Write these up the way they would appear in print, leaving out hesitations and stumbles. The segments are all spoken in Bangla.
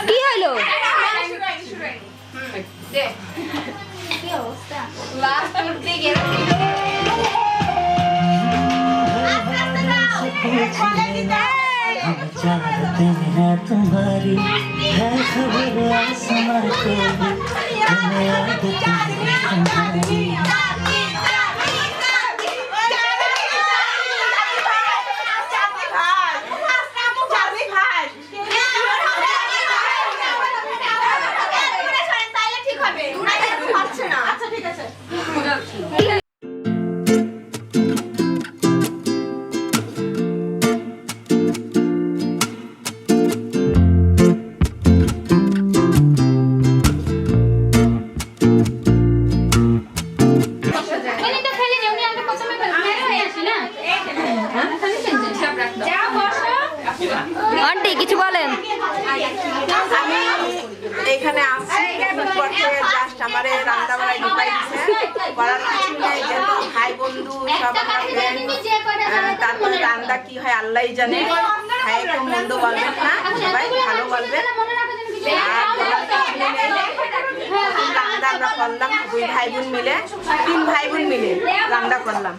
কি হলো? तुम्हारी है खबर आसमां को तुम्हें आदत है আন্টি কিছু বলেন। আমি এখানে আসছি জাস্ট আমার রান্নাবাড়ায় ঢুকাই দিচ্ছে করার কিছু নেই, যেহেতু ভাই বন্ধু সব আমার ফ্রেন্ড, তারপরে রান্না কি হয় আল্লাহ জানে। ভাই তো মন্দ বলবেন না, সবাই ভালো বলবেন। আর রান্না আমরা করলাম 2 ভাই বোন মিলে, 3 ভাই বোন মিলে রান্না করলাম।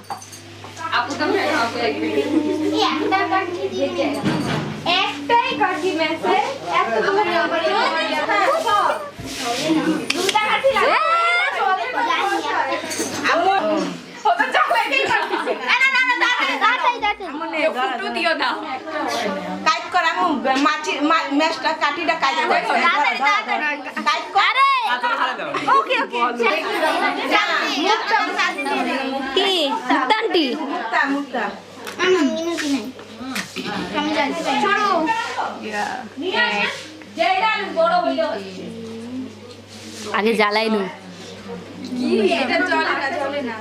একটাই কাঠি মেসে এত আমার দুটা কাঠি লাগে আমু ওটা চকলেটই কাটছে না না না দাঁড়াই আমনে ফটো দিও না কাট কর আমু মাছি মেসটা কাঠিটা কাট কর কাট কর ওকে ওকে কি আন্টি মুক্তা আমি মিনতি নাই আমি জানতে পারি ছোড়ো যেটা বড় হইলো আগে জ্বালাইনু কি এটা চলে না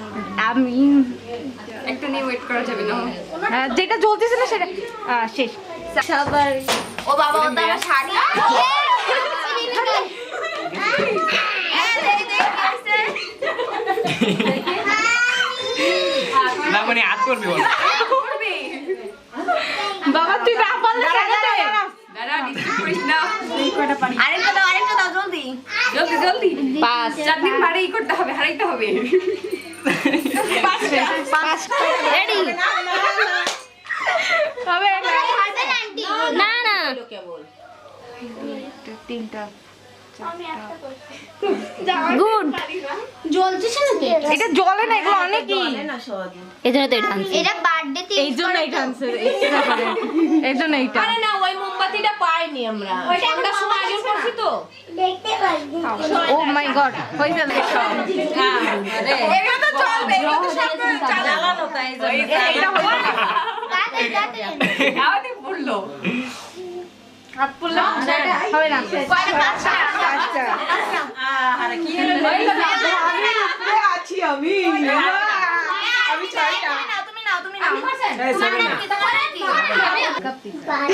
আমি একটু নিয়ে ওয়েট করা যাবে না যেটা জ্বলতেছিল সেটা শেষ। সবার ও বাবা ও তো আমার শাড়ি না মানে হাত করবি বল বাবা তুই না পারলে দাঁড়া ডিস্টার্ব করিস না আরেকটা দাও জলদি জলদি জলদি পাঁচ চাটনি মারেই করতে হবে হারাইতে হবে পাঁচ রেডি হবে না না তিনটা গুড জ্বলতেছে নাকি এটা জ্বলে না, এগুলো অনেকই এজন্য তো এটা আনছি, এটা বার্থডে তে এইজন্য এটা আনছে, এইজন্য এইটা। আরে না ওই মোমবাতিটা পাইনি আমরা ওইটার সময় আয়োজন করছি তো দেখতে পারবি ও মাই গড হয়ে গেল সব। আরে এগুলো তো চলবে এগুলো তো সব চালানো তাই এইটা হবে কাটে আওয়াজ পড়লো হাত পুরলো হবে না। কয়টা পাঁচটা আরে কি আছি আমি আমি ছয়টা তুমি নাও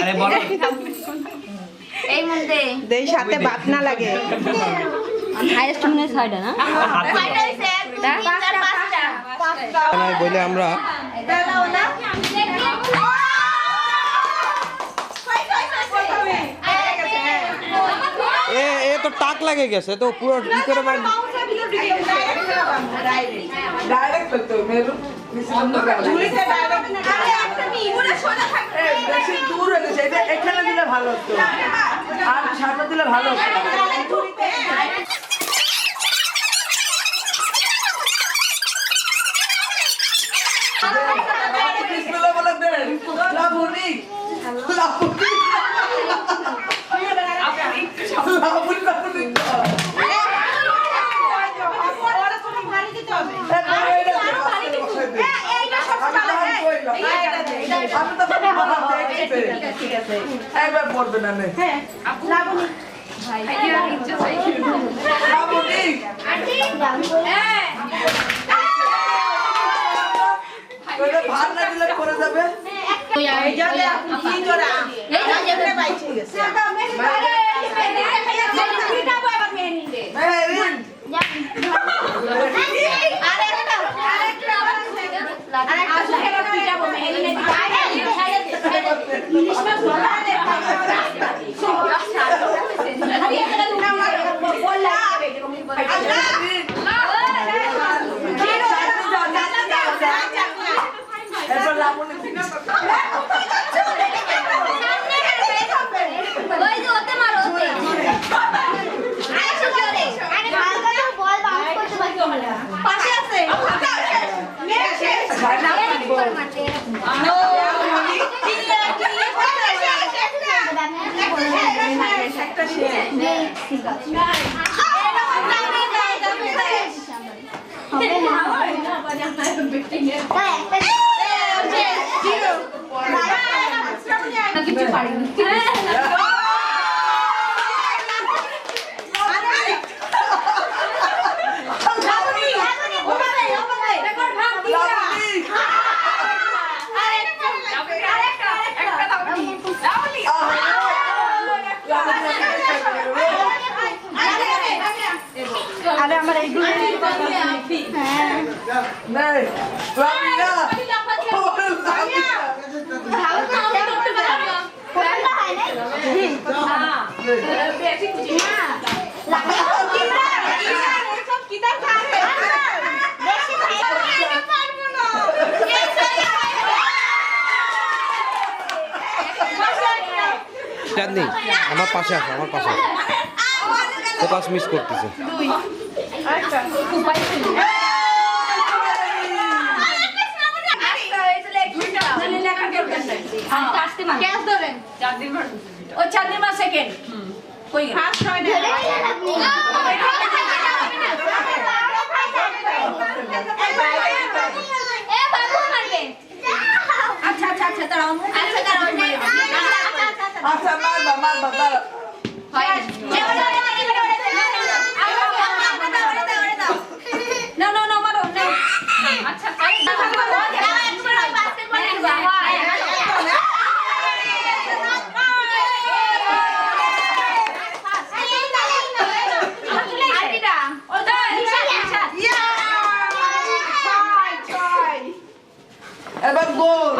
আরে বল এই মধ্যে দেই সাথে বাপ না লাগে হাইয়েস্ট মনে হয় 6টা না? কয়টা হইছে 2 3 4 5টা বলে আমরা দাও না দাগ লাগে গেছে তো পুরো কি করে মানে ডাইরেক্ট করতে হবে মেরু ঝুড়িতে ডাইরেক্ট আরে একটা নিগুলো সোজা থাকবে বেশি দূর হয়ে গেছে এটা এখানে দিলে ভালো হতো আর সামনে দিলে ভালো হতো ঝুড়িতে বিসমিল্লাহ বলে দেন লাবুনি লাবুনি লাবুনি লাবুনি ওরা তুমি ভারী দিতে হবে একবার পড়বে না ভাত না দিলে করে যাবে কিছু পারিনি আরে আমার এইগুলো নাই লামিয়া চাঁদনি আমার পাশে আসো আমার পাশে আসো তো পাস মিস করতেছে ও চাঁদনি মা সেকেন্ড কই ফার্স্ট হয় না আচ্ছা আচ্ছা আচ্ছা দাঁড়াও আচ্ছা মার বাবা No, no, no, মারো না আচ্ছা এবার গোল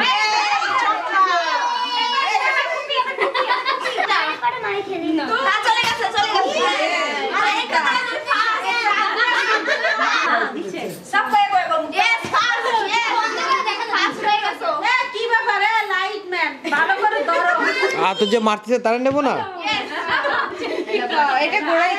আর তো যে মারতেছে তারা নেবো না এটা গোড়াই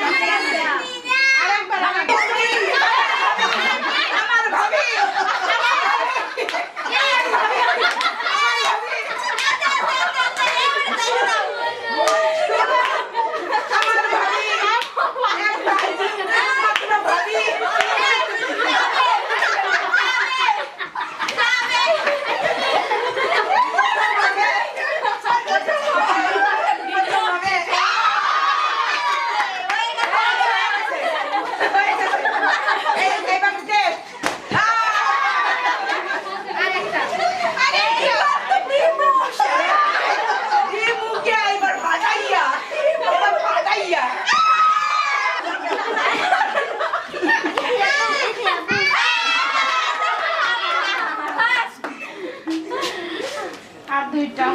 আর দুইটা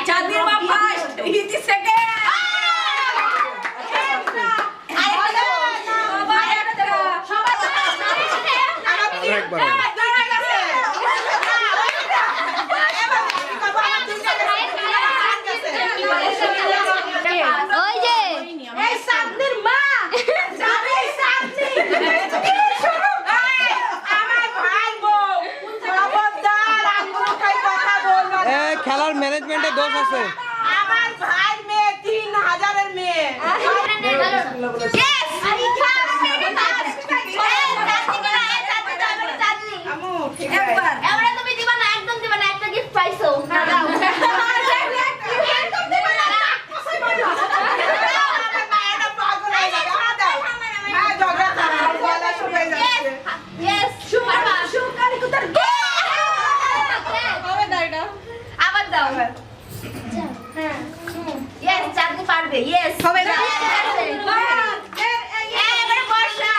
চাঁদনির মা ফার্স্ট ইতি সেকেন্ড খেলার ম্যানেজমেন্টে দোষ আছে। আমার ভাই মেয়ে 3000 এর মেয়ে আমু ঠিক আছে এবারে তুমি দিবা না, একদম দিবা না, একটা গিফট পাইছো না দাও Yes, আবার দাও। Yes, চাঁদনি পারবে। Yes, হবে না। এবারে বর্ষা।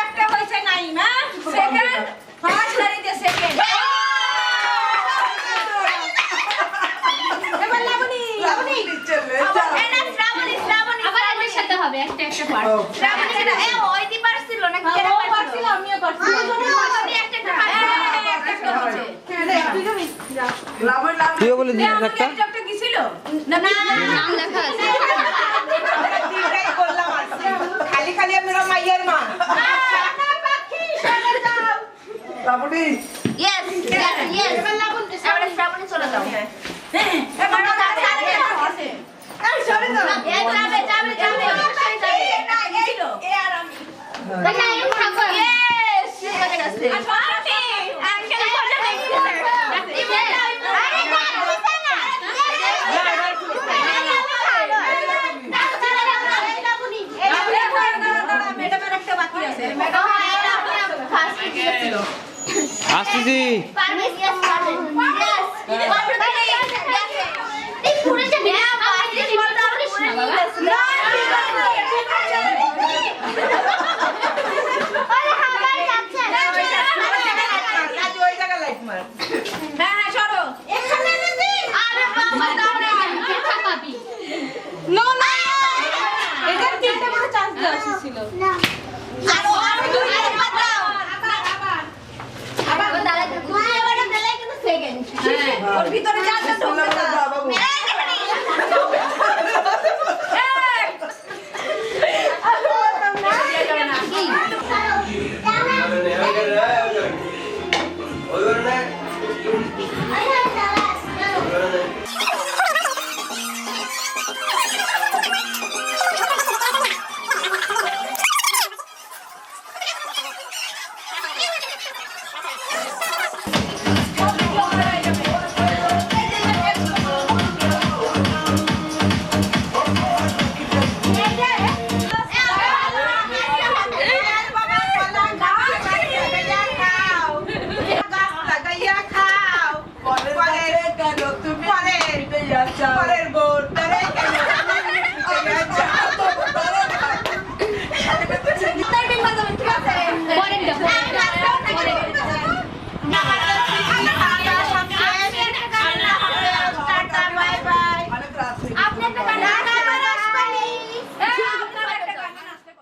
একটা হয়েছে নাই না Second, first আর এই যে second। এবার লাবণী চলে এই না, শ্রাবণী। আবার আমার সাথে হবে একটা পার্ট শ্রাবণী এটা ওই দি পারছিল না কি এর পারছিল, আমিও পারছি। তুমি একটা পারছো। তুইও বলে দিস একটা। একটা কি ছিল না না নাম লেখা আছে তিনটাই বললাম আজকে খালি খালি মেরা মাইয়ার মা Yes, এবারে শ্রাবণী চলে যাও। এবার যাবে। এই সরে দাও এ যাবে। অবশ্যই যাবে। এ আর আমি দেখা এম থাকো Yes, ঠিক আছে। পার্টি। আঙ্কেল ফটো দেখতেছে। আরে না, দিছে না। ম্যাডামের একটা বাকি আছে আসতেছি। ওই জায়গা লাইট মার হ্যাঁ সরো আরে বাবা দাঁড়া দেখা পাবি এটা তিনটা করে চান্স দেওয়া ছিল আরো দুই বার দাও আবার দাঁড়া তুমি এবারে দিলে কিন্তু সেকেন্ড ওর ভিতরে যাচ্ছে ঢোকে না